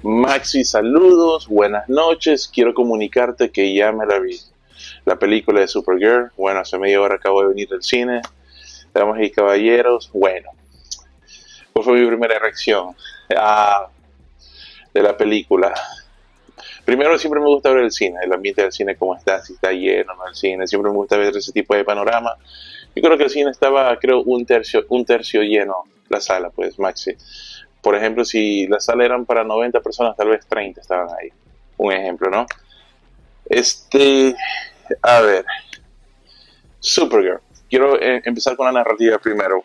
Maxi, saludos, buenas noches. Quiero comunicarte que ya me la vi. La película de Supergirl, bueno, hace media hora acabo de venir del cine. Damas y caballeros, bueno, pues fue mi primera reacción ah, de la película. Primero, siempre me gusta ver el cine, el ambiente del cine, cómo está, si está lleno, ¿no? El cine, siempre me gusta ver ese tipo de panorama. Yo creo que el cine estaba, creo, un tercio lleno, la sala, pues, Maxi. Por ejemplo, si la sala eran para 90 personas, tal vez 30 estaban ahí. Un ejemplo, ¿no? Este, a ver, Supergirl. Quiero empezar con la narrativa primero.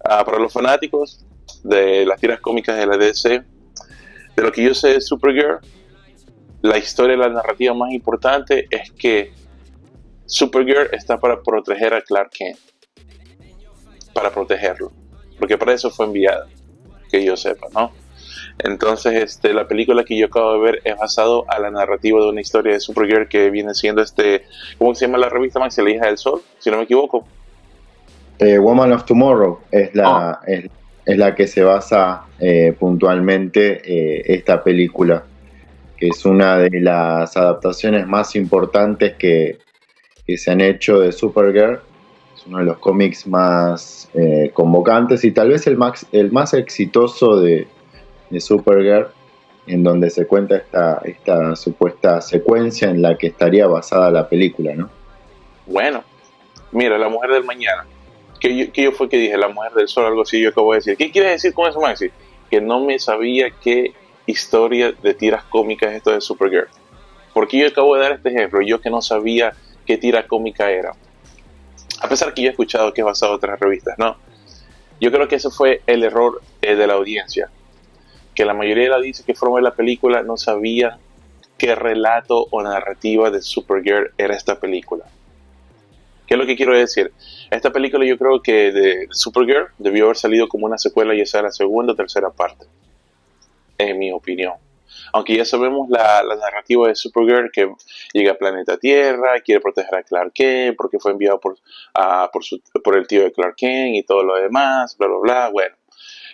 Para los fanáticos de las tiras cómicas de la DC, de lo que yo sé de Supergirl, la historia, la narrativa más importante es que Supergirl está para proteger a Clark Kent, para protegerlo, porque para eso fue enviada, que yo sepa, ¿no? Entonces, la película que yo acabo de ver es basado a la narrativa de una historia de Supergirl que viene siendo ¿cómo se llama la revista, Max? La hija del sol, si no me equivoco. Woman of Tomorrow Oh, es la que se basa puntualmente esta película, que es una de las adaptaciones más importantes que se han hecho de Supergirl. Es uno de los cómics más convocantes y tal vez el más exitoso de Supergirl, en donde se cuenta esta supuesta secuencia en la que estaría basada la película, ¿no? bueno, mira, la mujer del mañana. ¿Qué yo fue que dije? La mujer del sol, algo así yo acabo de decir. ¿Qué quieres decir con eso, Maxi? Que no me sabía qué historia de tiras cómicas es esto de Supergirl. Porque yo acabo de dar este ejemplo, yo que no sabía qué tira cómica era. A pesar que yo he escuchado que es basado en otras revistas, ¿no? Yo creo que ese fue el error de la audiencia. Que la mayoría de la audiencia que formó la película no sabía qué relato o narrativa de Supergirl era esta película. ¿Qué es lo que quiero decir? Esta película yo creo que de Supergirl debió haber salido como una secuela, ya sea la segunda o tercera parte, en mi opinión. Aunque ya sabemos la narrativa de Supergirl, que llega a planeta Tierra, quiere proteger a Clark Kent porque fue enviado por el tío de Clark Kent y todo lo demás, bla, bla, bla. Bueno,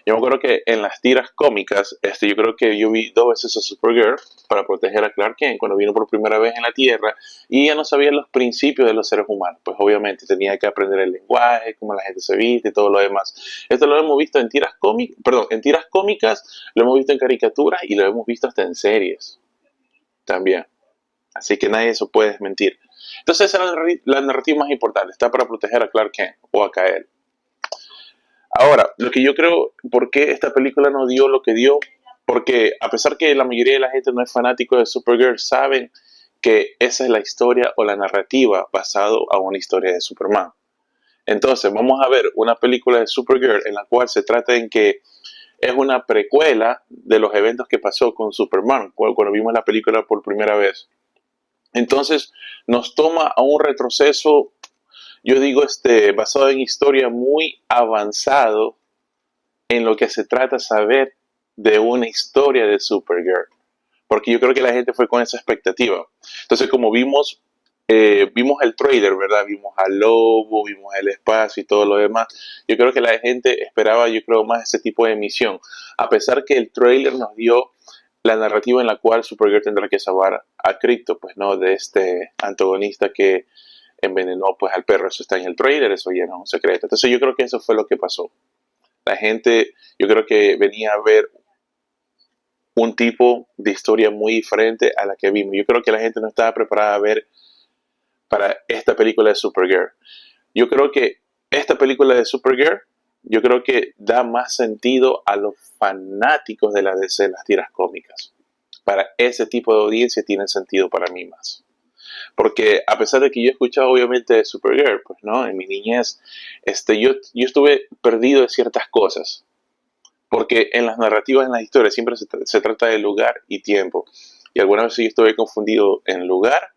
yo me acuerdo que en las tiras cómicas, yo creo que yo vi dos veces a Supergirl para proteger a Clark Kent cuando vino por primera vez en la Tierra y ya no sabía los principios de los seres humanos. Pues obviamente tenía que aprender el lenguaje, cómo la gente se viste y todo lo demás. Esto lo hemos visto en tiras cómicas, perdón, en tiras cómicas, lo hemos visto en caricaturas y lo hemos visto hasta en series también. Así que nadie eso puede desmentir. Entonces esa es la narrativa más importante, está para proteger a Clark Kent o a Kal-El. Ahora, lo que yo creo, ¿por qué esta película no dio lo que dio? Porque a pesar que la mayoría de la gente no es fanático de Supergirl, saben que esa es la historia o la narrativa basado a una historia de Superman. Entonces, vamos a ver una película de Supergirl en la cual se trata en que es una precuela de los eventos que pasó con Superman, cuando vimos la película por primera vez. Entonces, nos toma a un retroceso, yo digo, basado en historia muy avanzado en lo que se trata saber de una historia de Supergirl. Porque yo creo que la gente fue con esa expectativa. Entonces, como vimos el trailer, ¿verdad? Vimos al lobo, vimos el espacio y todo lo demás. Yo creo que la gente esperaba, yo creo, más ese tipo de emisión. A pesar que el trailer nos dio la narrativa en la cual Supergirl tendrá que salvar a Krypto, pues no, de este antagonista que envenenó pues al perro. Eso está en el trailer, eso ya no es un secreto. Entonces yo creo que eso fue lo que pasó. La gente, yo creo que venía a ver un tipo de historia muy diferente a la que vimos. Yo creo que la gente no estaba preparada a ver para esta película de Supergirl. Yo creo que esta película de Supergirl, yo creo que da más sentido a los fanáticos de la DC, las tiras cómicas. Para ese tipo de audiencia tiene sentido para mí más. Porque a pesar de que yo he escuchado obviamente de Supergirl, pues no, en mi niñez, yo estuve perdido de ciertas cosas. Porque en las narrativas, en las historias, siempre se trata de lugar y tiempo. Y algunas veces yo estuve confundido en lugar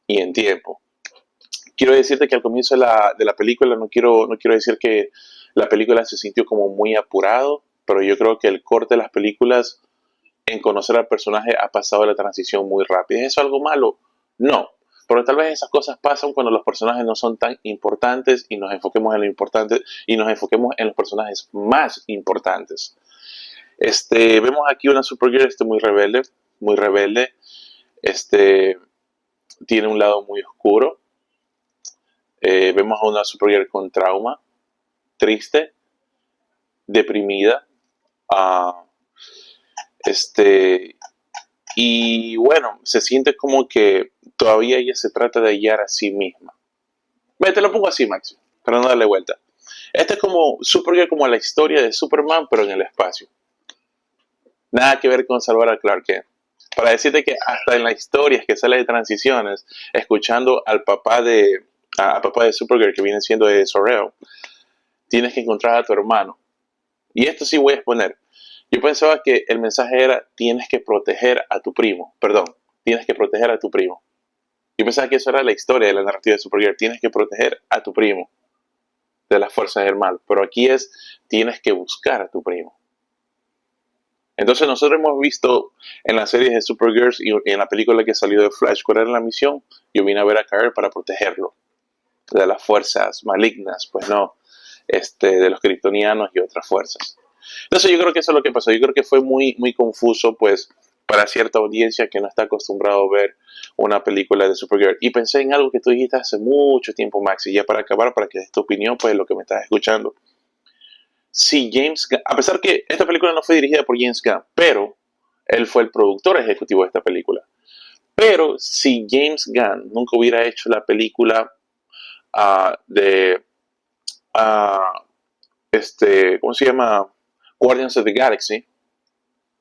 y en tiempo. Quiero decirte que al comienzo de la película, no quiero decir que la película se sintió como muy apurado, pero yo creo que el corte de las películas en conocer al personaje ha pasado la transición muy rápida. ¿Es eso algo malo? No. Pero tal vez esas cosas pasan cuando los personajes no son tan importantes y nos enfoquemos en lo importante y nos enfoquemos en los personajes más importantes. Vemos aquí una Supergirl muy rebelde, este, tiene un lado muy oscuro. Vemos a una Supergirl con trauma, triste, deprimida, uh, y bueno, se siente como que todavía ella se trata de hallar a sí misma. Te lo pongo así, Maxi, para no darle vuelta. Esta es como Supergirl, como la historia de Superman, pero en el espacio. Nada que ver con salvar a Clark Kent. Para decirte que hasta en las historias que sale de transiciones, escuchando al papá de Supergirl, que viene siendo de Zor-El, tienes que encontrar a tu hermano. Y esto sí voy a exponer. Yo pensaba que el mensaje era, tienes que proteger a tu primo. Perdón, tienes que proteger a tu primo. Yo pensaba que eso era la historia de la narrativa de Supergirl. Tienes que proteger a tu primo de las fuerzas del mal. Pero aquí es, tienes que buscar a tu primo. Entonces nosotros hemos visto en las series de Supergirl y en la película que salió de Flash, ¿cuál era la misión? Yo vine a ver a Kal-El para protegerlo de las fuerzas malignas, pues no, de los kryptonianos y otras fuerzas. Entonces yo creo que eso es lo que pasó. Yo creo que fue muy, muy confuso, pues, para cierta audiencia que no está acostumbrado a ver una película de Supergirl. Y pensé en algo que tú dijiste hace mucho tiempo, Max, y ya para acabar, para que des tu opinión, pues, lo que me estás escuchando. Si James Gunn, a pesar que esta película no fue dirigida por James Gunn, pero él fue el productor ejecutivo de esta película. Pero si James Gunn nunca hubiera hecho la película ¿cómo se llama? Guardians of the Galaxy,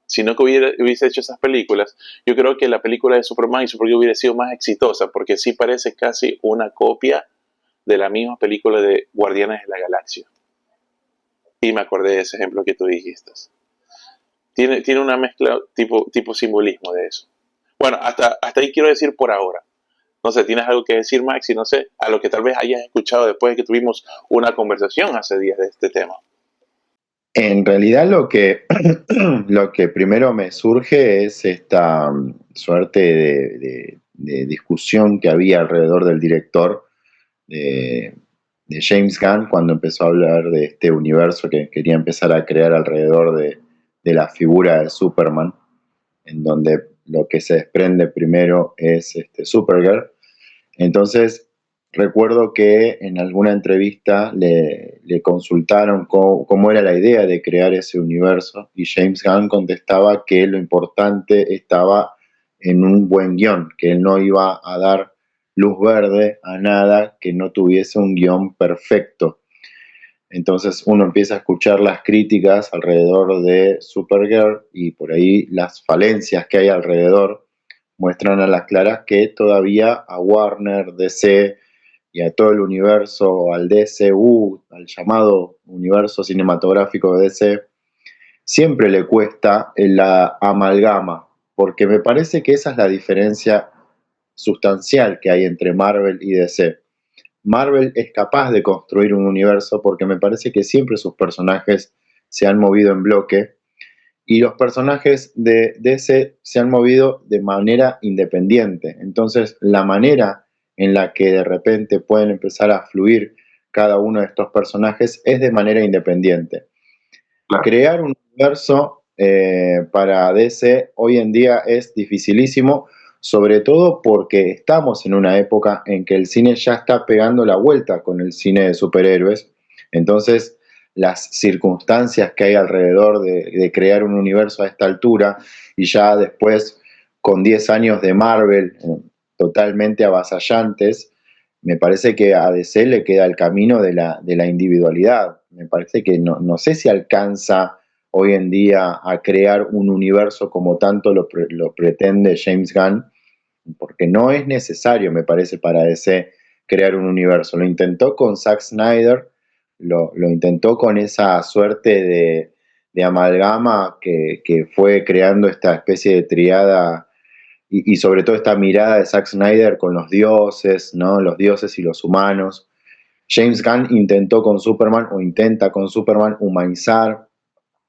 si no que hubiese hecho esas películas, yo creo que la película de Superman y Supergirl hubiera sido más exitosa, porque sí parece casi una copia de la misma película de Guardianes de la Galaxia. Y me acordé de ese ejemplo que tú dijiste. Tiene una mezcla tipo simbolismo de eso. Bueno, hasta ahí quiero decir por ahora. No sé, ¿tienes algo que decir, Max? Y no sé, a lo que tal vez hayas escuchado después de que tuvimos una conversación hace días de este tema. En realidad lo que primero me surge es esta suerte de discusión que había alrededor del director de James Gunn cuando empezó a hablar de este universo que quería empezar a crear alrededor de la figura de Superman, en donde lo que se desprende primero es Supergirl. Entonces, recuerdo que en alguna entrevista le consultaron cómo era la idea de crear ese universo y James Gunn contestaba que lo importante estaba en un buen guión, que él no iba a dar luz verde a nada que no tuviese un guión perfecto. Entonces uno empieza a escuchar las críticas alrededor de Supergirl y por ahí las falencias que hay alrededor muestran a las claras que todavía a Warner, DC y a todo el universo, al DCU, al llamado universo cinematográfico de DC, siempre le cuesta la amalgama, porque me parece que esa es la diferencia sustancial que hay entre Marvel y DC. Marvel es capaz de construir un universo porque me parece que siempre sus personajes se han movido en bloque y los personajes de DC se han movido de manera independiente. Entonces, la manera en la que de repente pueden empezar a fluir cada uno de estos personajes es de manera independiente. Claro. Crear un universo para DC hoy en día es dificilísimo, sobre todo porque estamos en una época en que el cine ya está pegando la vuelta con el cine de superhéroes. Entonces, las circunstancias que hay alrededor de crear un universo a esta altura y ya después con 10 años de Marvel totalmente avasallantes, me parece que a DC le queda el camino de la individualidad. Me parece que no sé si alcanza hoy en día a crear un universo como tanto lo pretende James Gunn, porque no es necesario, me parece, para DC crear un universo. Lo intentó con Zack Snyder, lo intentó con esa suerte de amalgama que fue creando esta especie de triada y sobre todo esta mirada de Zack Snyder con los dioses, ¿no? Los dioses y los humanos. James Gunn intentó con Superman, o intenta con Superman,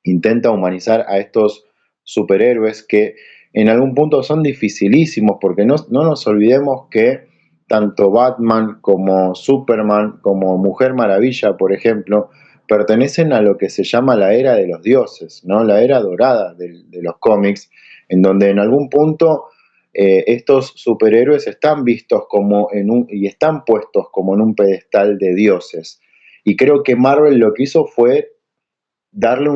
intenta humanizar a estos superhéroes que en algún punto son dificilísimos, porque no nos olvidemos que tanto Batman como Superman, como Mujer Maravilla, por ejemplo, pertenecen a lo que se llama la era de los dioses, ¿no? La era dorada de los cómics, en donde en algún punto estos superhéroes están vistos como y están puestos como en un pedestal de dioses. Y creo que Marvel lo que hizo fue darle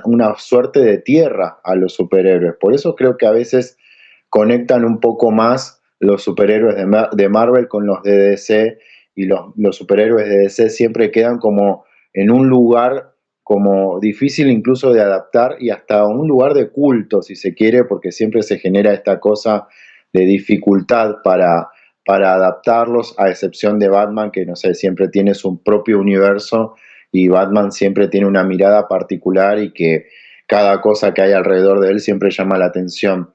una suerte de tierra a los superhéroes. Por eso creo que a veces conectan un poco más los superhéroes de Marvel con los de DC, y los superhéroes de DC siempre quedan como en un lugar como difícil incluso de adaptar, y hasta un lugar de culto, si se quiere, porque siempre se genera esta cosa de dificultad para adaptarlos, a excepción de Batman, que no sé, siempre tiene su propio universo, y Batman siempre tiene una mirada particular y que cada cosa que hay alrededor de él siempre llama la atención.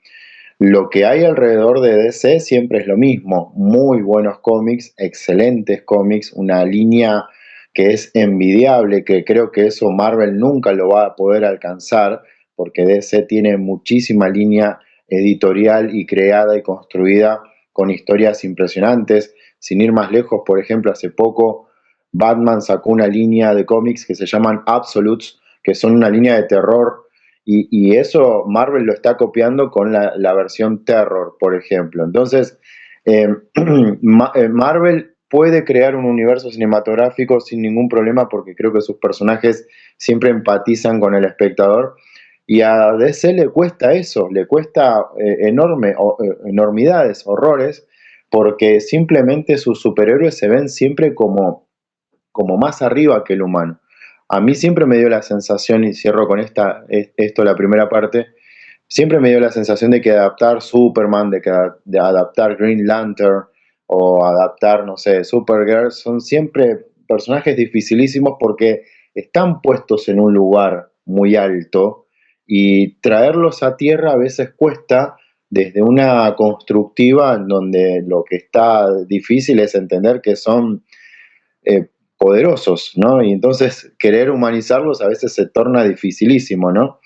Lo que hay alrededor de DC siempre es lo mismo: muy buenos cómics, excelentes cómics, una línea que es envidiable, que creo que eso Marvel nunca lo va a poder alcanzar, porque DC tiene muchísima línea editorial y creada y construida con historias impresionantes. Sin ir más lejos, por ejemplo, hace poco Batman sacó una línea de cómics que se llaman Absolutes, que son una línea de terror, y eso Marvel lo está copiando con la versión Terror, por ejemplo. Entonces, eh, Marvel puede crear un universo cinematográfico sin ningún problema, porque creo que sus personajes siempre empatizan con el espectador. Y a DC le cuesta eso, le cuesta enormidades, horrores, porque simplemente sus superhéroes se ven siempre como más arriba que el humano. A mí siempre me dio la sensación, y cierro con esto la primera parte, siempre me dio la sensación de que adaptar Superman, de adaptar Green Lantern, o adaptar, no sé, Supergirl, son siempre personajes dificilísimos, porque están puestos en un lugar muy alto, y traerlos a tierra a veces cuesta, desde una constructiva en donde lo que está difícil es entender que son eh, poderosos, ¿no? Y entonces querer humanizarlos a veces se torna dificilísimo, ¿no?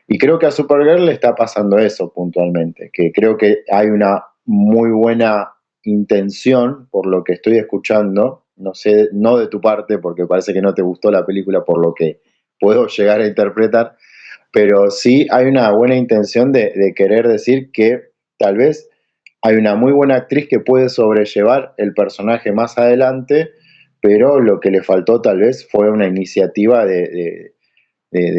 Y creo que a Supergirl le está pasando eso puntualmente, que creo que hay una muy buena intención, por lo que estoy escuchando, no sé, no de tu parte, porque parece que no te gustó la película por lo que puedo llegar a interpretar, pero sí hay una buena intención de querer decir que tal vez hay una muy buena actriz que puede sobrellevar el personaje más adelante, pero lo que le faltó tal vez fue una iniciativa de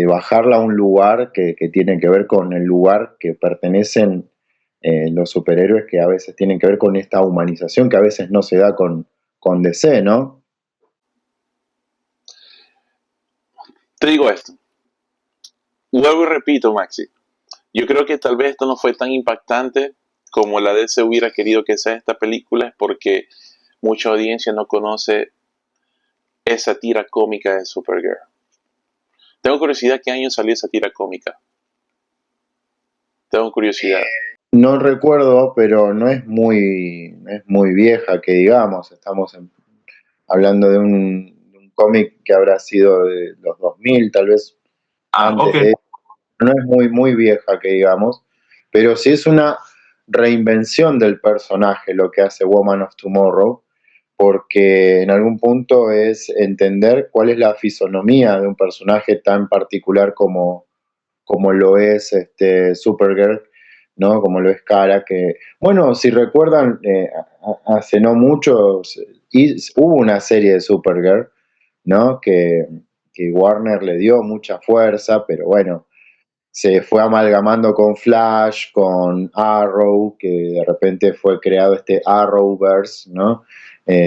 bajarla a un lugar que tiene que ver con el lugar que pertenecen los superhéroes, que a veces tienen que ver con esta humanización que a veces no se da con DC, ¿no? Te digo esto, vuelvo y repito, Maxi. Yo creo que tal vez esto no fue tan impactante como la DC hubiera querido que sea esta película, es porque mucha audiencia no conoce esa tira cómica de Supergirl. Tengo curiosidad qué año salió esa tira cómica. Tengo curiosidad. No recuerdo, pero no es muy vieja, que digamos. Hablando de un cómic que habrá sido de los 2000, tal vez antes Ok. de. No es muy vieja, que digamos, pero sí es una reinvención del personaje lo que hace Woman of Tomorrow, porque en algún punto es entender cuál es la fisonomía de un personaje tan particular como lo es Supergirl, ¿no? Como lo es Kara, que, bueno, si recuerdan, hace no mucho hubo una serie de Supergirl, ¿no? Que Warner le dio mucha fuerza, pero bueno, se fue amalgamando con Flash, con Arrow, que de repente fue creado este Arrowverse, ¿no?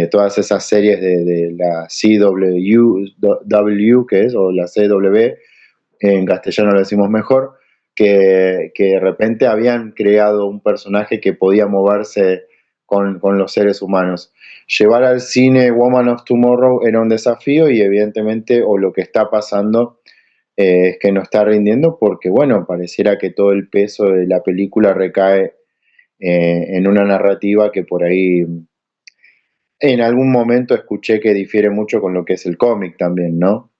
Todas esas series de la CW, que es, o la CW, en castellano lo decimos mejor, que de repente habían creado un personaje que podía moverse con los seres humanos. Llevar al cine Woman of Tomorrow era un desafío, y evidentemente, o lo que está pasando, es que no está rindiendo, porque, bueno, pareciera que todo el peso de la película recae en una narrativa que por ahí en algún momento escuché que difiere mucho con lo que es el cómic también, ¿no?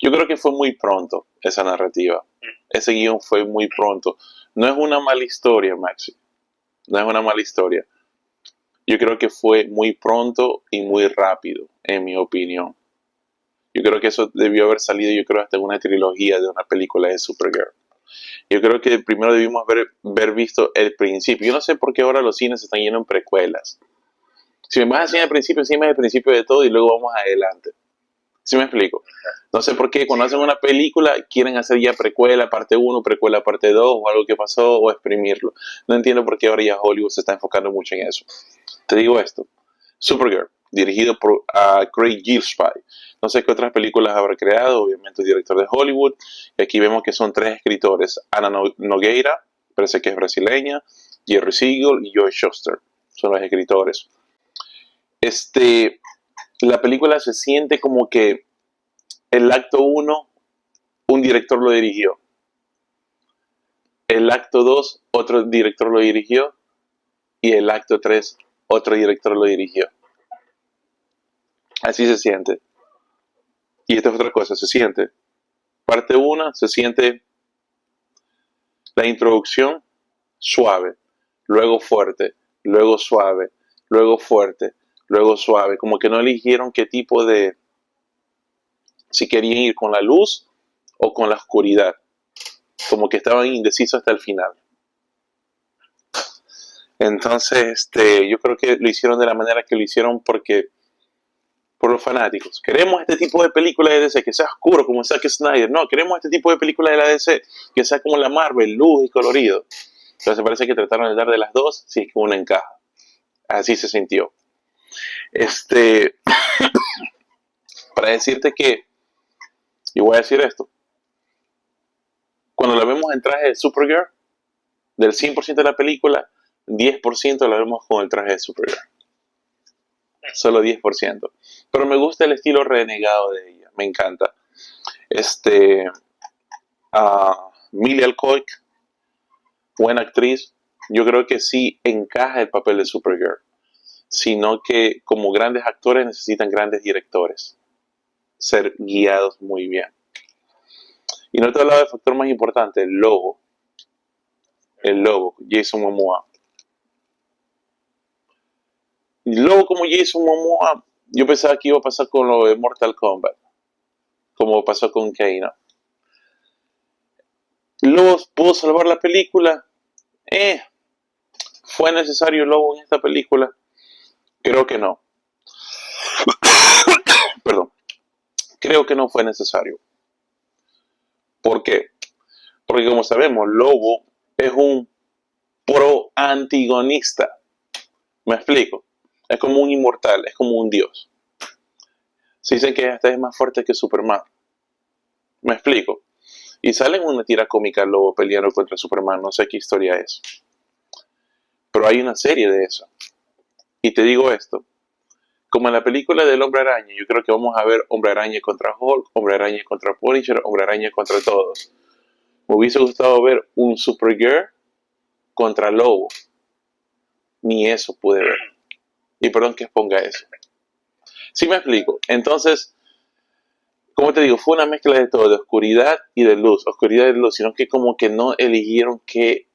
Yo creo que fue muy pronto esa narrativa. Ese guión fue muy pronto. No es una mala historia, Maxi. No es una mala historia. Yo creo que fue muy pronto y muy rápido, en mi opinión. Yo creo que eso debió haber salido, yo creo, hasta en una trilogía de una película de Supergirl. Yo creo que primero debimos haber visto el principio. Yo no sé por qué ahora los cines están llenos en precuelas. Si me vas a enseñar el principio, encima el principio de todo y luego vamos adelante. ¿Sí me explico? No sé por qué cuando hacen una película quieren hacer ya precuela parte 1, precuela parte 2 o algo que pasó o exprimirlo. No entiendo por qué ahora ya Hollywood se está enfocando mucho en eso. Te digo esto. Supergirl, dirigido por Craig Gillespie. No sé qué otras películas habrá creado, obviamente el director de Hollywood. Y aquí vemos que son 3 escritores. Ana Nogueira, parece que es brasileña, Jerry Siegel y Joe Shuster. Son los escritores. La película se siente como que el acto 1, un director lo dirigió. El acto 2, otro director lo dirigió. Y el acto 3, otro director lo dirigió. Así se siente. Y esta es otra cosa, se siente. Parte 1, se siente la introducción suave, luego fuerte, luego suave, luego fuerte, luego suave. Como que no eligieron qué tipo de... si querían ir con la luz o con la oscuridad. Como que estaban indecisos hasta el final. Entonces, yo creo que lo hicieron de la manera que lo hicieron porque por los fanáticos. Queremos este tipo de película de DC, que sea oscuro como Zack Snyder. No, queremos este tipo de película de la DC, que sea como la Marvel, luz y colorido. Entonces parece que trataron de dar de las dos, si es que una encaja. Así se sintió. Para decirte que, y voy a decir esto, cuando la vemos en traje de Supergirl, del 100% de la película, 10% la vemos con el traje de Supergirl. Solo 10%. Pero me gusta el estilo renegado de ella, me encanta. Millie Alcock, buena actriz, yo creo que sí encaja el papel de Supergirl, sino que como grandes actores necesitan grandes directores, ser guiados muy bien. Y no te he hablado del factor más importante, el logo, Jason Momoa. El logo como Jason Momoa, yo pensaba que iba a pasar con lo de Mortal Kombat, como pasó con Kano. ¿Lobo pudo salvar la película? ¿Fue necesario el lobo en esta película? Creo que no. Perdón. Creo que no fue necesario. ¿Por qué? Porque como sabemos, Lobo es un pro-antigonista. ¿Me explico? Es como un inmortal, es como un dios. Se dice que hasta es más fuerte que Superman. ¿Me explico? Y sale en una tira cómica Lobo peleando contra Superman, no sé qué historia es. Pero hay una serie de eso. Y te digo esto, como en la película del Hombre Araña, yo creo que vamos a ver Hombre Araña contra Hulk, Hombre Araña contra Punisher, Hombre Araña contra todos. Me hubiese gustado ver un Supergirl contra Lobo. Ni eso pude ver. Y perdón que exponga eso. ¿Sí me explico? Entonces, como te digo, fue una mezcla de todo, de oscuridad y de luz. Oscuridad y de luz, sino que como que no eligieron qué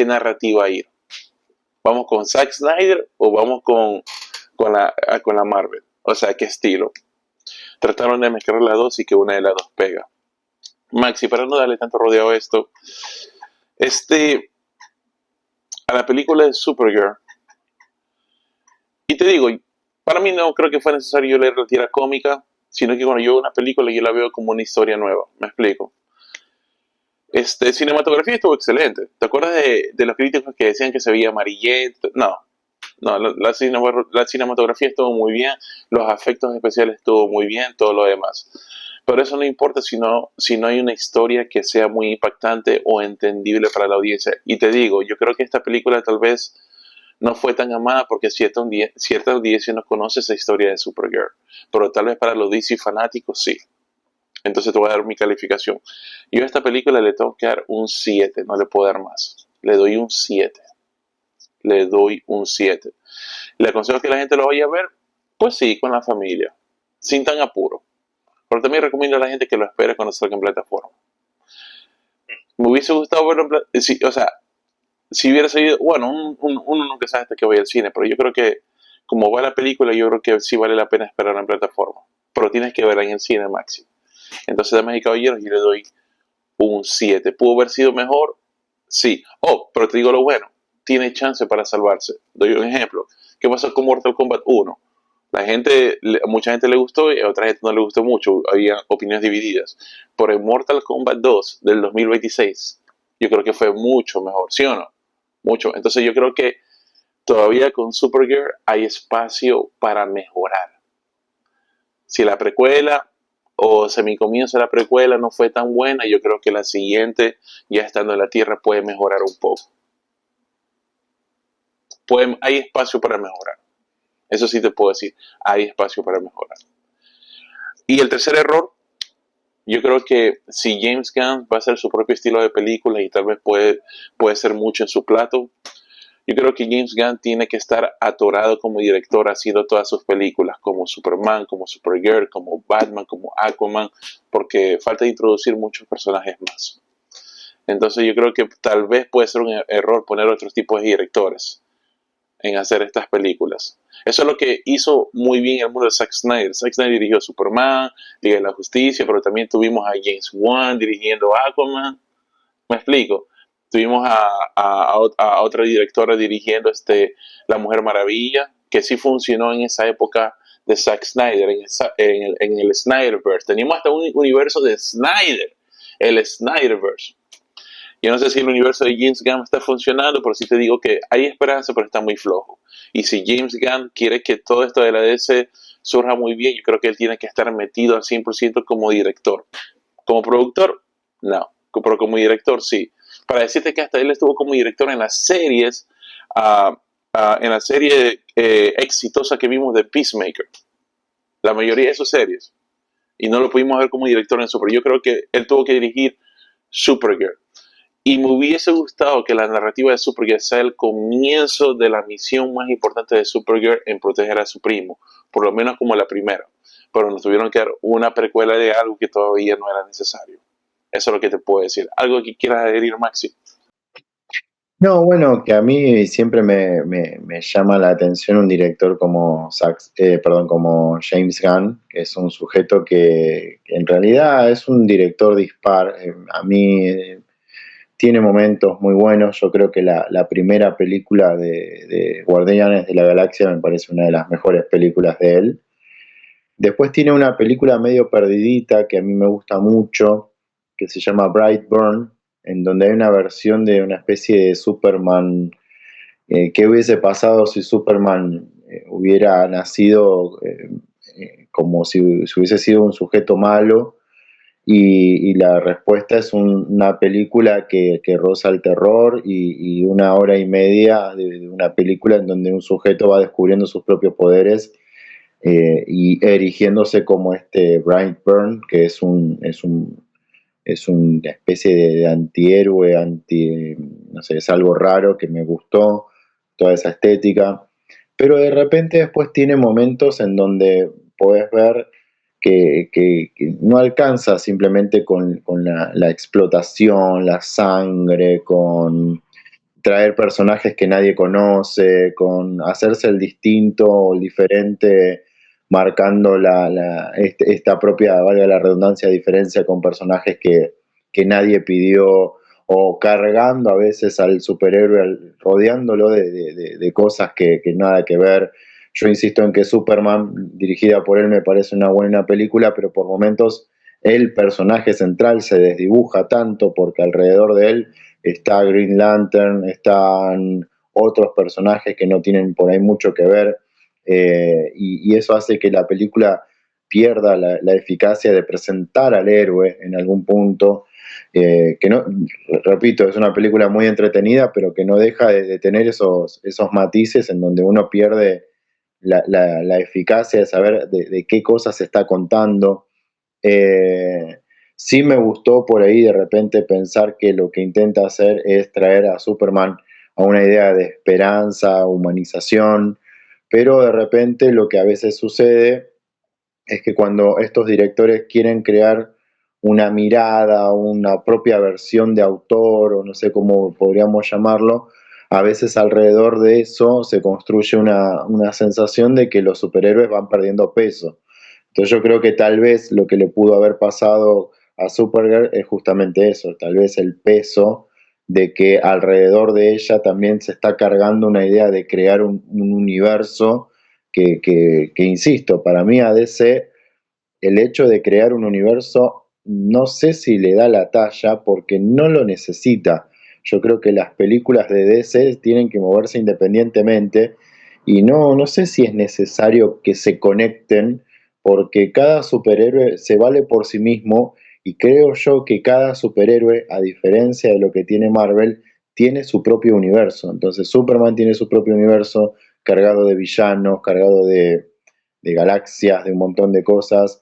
narrativa ir. ¿Vamos con Zack Snyder o vamos con la Marvel? O sea, ¿qué estilo? Trataron de mezclar las dos y que una de las dos pega. Maxi, para no darle tanto rodeo a esto, a la película de Supergirl, y te digo, para mí no creo que fue necesario leer la tira cómica, sino que cuando yo veo una película yo la veo como una historia nueva, me explico. Cinematografía estuvo excelente. ¿Te acuerdas de los críticos que decían que se veía amarillento? No, la cinematografía estuvo muy bien, los efectos especiales estuvo muy bien, todo lo demás. Pero eso no importa si no hay una historia que sea muy impactante o entendible para la audiencia. Y te digo, yo creo que esta película tal vez no fue tan amada porque cierta audiencia no conoce esa historia de Supergirl. Pero tal vez para los DC fanáticos sí. Entonces te voy a dar mi calificación. Yo a esta película le tengo que dar un 7, no le puedo dar más. Le doy un 7. Le doy un 7. ¿Le aconsejo que la gente lo vaya a ver? Pues sí, con la familia, sin tan apuro. Pero también recomiendo a la gente que lo espere cuando salga en plataforma. Me hubiese gustado verlo en plataforma. O sea, si hubiera salido, bueno, uno nunca sabe hasta que vaya al cine, pero yo creo que como va la película, yo creo que sí vale la pena esperar en plataforma. pero tienes que verla en el cine máximo. Entonces, damas y caballeros, yo le doy un 7. ¿Pudo haber sido mejor? Sí. Oh, pero te digo lo bueno, tiene chance para salvarse. Doy un ejemplo. ¿Qué pasó con Mortal Kombat 1? Mucha gente le gustó y a otra gente no le gustó mucho. Había opiniones divididas. Por el Mortal Kombat 2 del 2026, yo creo que fue mucho mejor, ¿sí o no? Mucho. Entonces yo creo que todavía con Supergirl hay espacio para mejorar. Si la precuela o semicomienzo de la precuela no fue tan buena, yo creo que la siguiente, ya estando en la Tierra, puede mejorar un poco. Hay espacio para mejorar. Eso sí te puedo decir, hay espacio para mejorar. Y el tercer error, yo creo que si James Gunn va a hacer su propio estilo de película y tal vez puede ser mucho en su plato, yo creo que James Gunn tiene que estar atorado como director haciendo todas sus películas, como Superman, como Supergirl, como Batman, como Aquaman, porque falta introducir muchos personajes más. Entonces yo creo que tal vez puede ser un error poner otros tipos de directores en hacer estas películas. Eso es lo que hizo muy bien el mundo de Zack Snyder. Zack Snyder dirigió Superman, Liga de la Justicia, pero también tuvimos a James Wan dirigiendo Aquaman. ¿Me explico? Tuvimos a otra directora dirigiendo La Mujer Maravilla, que sí funcionó en esa época de Zack Snyder, en el Snyderverse. Teníamos hasta un universo de Snyder, el Snyderverse. Yo no sé si el universo de James Gunn está funcionando, pero sí te digo que hay esperanza, pero está muy flojo. Y si James Gunn quiere que todo esto de la DC surja muy bien, yo creo que él tiene que estar metido al 100% como director. Como productor, no. Pero como director, sí. Para decirte que hasta él estuvo como director en las series, en la serie exitosa que vimos de Peacemaker. La mayoría de sus series. Y no lo pudimos ver como director en Super. Yo creo que él tuvo que dirigir Supergirl. Y me hubiese gustado que la narrativa de Supergirl sea el comienzo de la misión más importante de Supergirl en proteger a su primo, por lo menos como la primera. Pero nos tuvieron que dar una precuela de algo que todavía no era necesario. Eso es lo que te puedo decir. ¿Algo que quieras adherir, Maxi? No, bueno, que a mí siempre me llama la atención un director como James Gunn, que es un sujeto que en realidad es un director dispar. A mí tiene momentos muy buenos. Yo creo que la primera película de Guardianes de la Galaxia me parece una de las mejores películas de él. Después tiene una película medio perdidita que a mí me gusta mucho, que se llama Brightburn, en donde hay una versión de una especie de Superman. ¿Qué hubiese pasado si Superman hubiera nacido como si hubiese sido un sujeto malo? Y la respuesta es una película que roza el terror y 1 hora y media de una película en donde un sujeto va descubriendo sus propios poderes y erigiéndose como este Brightburn, que es una especie de antihéroe, no sé, es algo raro que me gustó, toda esa estética, pero de repente después tiene momentos en donde podés ver que no alcanza simplemente con la explotación, la sangre, con traer personajes que nadie conoce, con hacerse el distinto o el diferente, marcando esta propia, valga la redundancia, diferencia con personajes que nadie pidió, o cargando a veces al superhéroe, rodeándolo de cosas que nada que ver. Yo insisto en que Superman, dirigida por él, me parece una buena película, pero por momentos el personaje central se desdibuja tanto porque alrededor de él está Green Lantern, están otros personajes que no tienen por ahí mucho que ver, y eso hace que la película pierda la eficacia de presentar al héroe en algún punto, que no, repito, es una película muy entretenida, pero que no deja de tener esos matices en donde uno pierde la eficacia de saber de qué cosas se está contando. Eh, sí me gustó por ahí de repente pensar que lo que intenta hacer es traer a Superman a una idea de esperanza, humanización, pero de repente lo que a veces sucede es que cuando estos directores quieren crear una mirada, una propia versión de autor, o no sé cómo podríamos llamarlo, a veces alrededor de eso se construye una sensación de que los superhéroes van perdiendo peso. Entonces yo creo que tal vez lo que le pudo haber pasado a Supergirl es justamente eso, tal vez el peso de que alrededor de ella también se está cargando una idea de crear un universo que, insisto, para mí a DC el hecho de crear un universo no sé si le da la talla porque no lo necesita. Yo creo que las películas de DC tienen que moverse independientemente y no sé si es necesario que se conecten porque cada superhéroe se vale por sí mismo y creo yo que cada superhéroe, a diferencia de lo que tiene Marvel, tiene su propio universo. Entonces Superman tiene su propio universo cargado de villanos, cargado de galaxias, de un montón de cosas.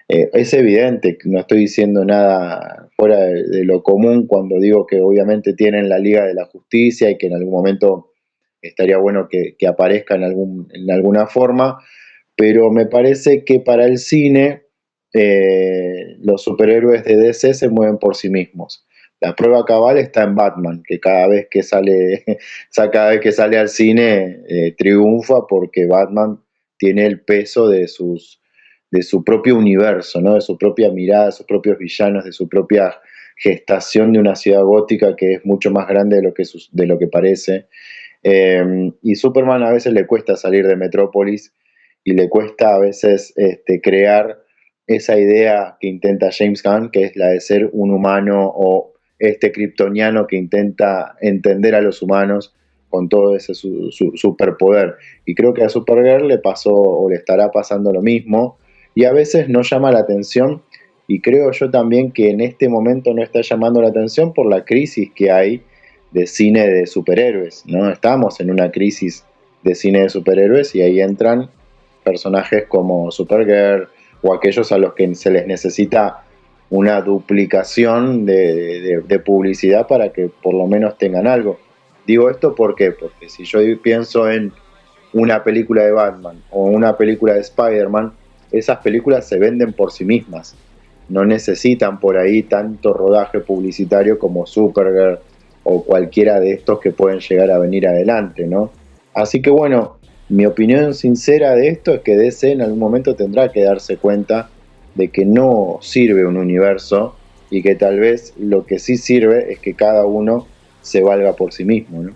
Es evidente, no estoy diciendo nada fuera de lo común cuando digo que obviamente tienen la Liga de la Justicia y que en algún momento estaría bueno que aparezca en alguna forma, pero me parece que para el cine los superhéroes de DC se mueven por sí mismos. La prueba cabal está en Batman, que cada vez que sale, cada vez que sale al cine triunfa porque Batman tiene el peso de su propio universo, ¿no? De su propia mirada, de sus propios villanos, de su propia gestación de una ciudad gótica que es mucho más grande de lo que parece. Y Superman a veces le cuesta salir de Metrópolis y le cuesta a veces crear esa idea que intenta James Gunn, que es la de ser un humano o este kryptoniano que intenta entender a los humanos con todo ese su superpoder. Y creo que a Supergirl le pasó o le estará pasando lo mismo y a veces no llama la atención y creo yo también que en este momento no está llamando la atención por la crisis que hay de cine de superhéroes, ¿no? Estamos en una crisis de cine de superhéroes y ahí entran personajes como Supergirl o aquellos a los que se les necesita una duplicación de publicidad para que por lo menos tengan algo. Digo esto porque si yo pienso en una película de Batman o una película de Spider-Man, esas películas se venden por sí mismas. No necesitan por ahí tanto rodaje publicitario como Supergirl o cualquiera de estos que pueden llegar a venir adelante, ¿no? Así que bueno, mi opinión sincera de esto es que DC en algún momento tendrá que darse cuenta de que no sirve un universo y que tal vez lo que sí sirve es que cada uno se valga por sí mismo, ¿no?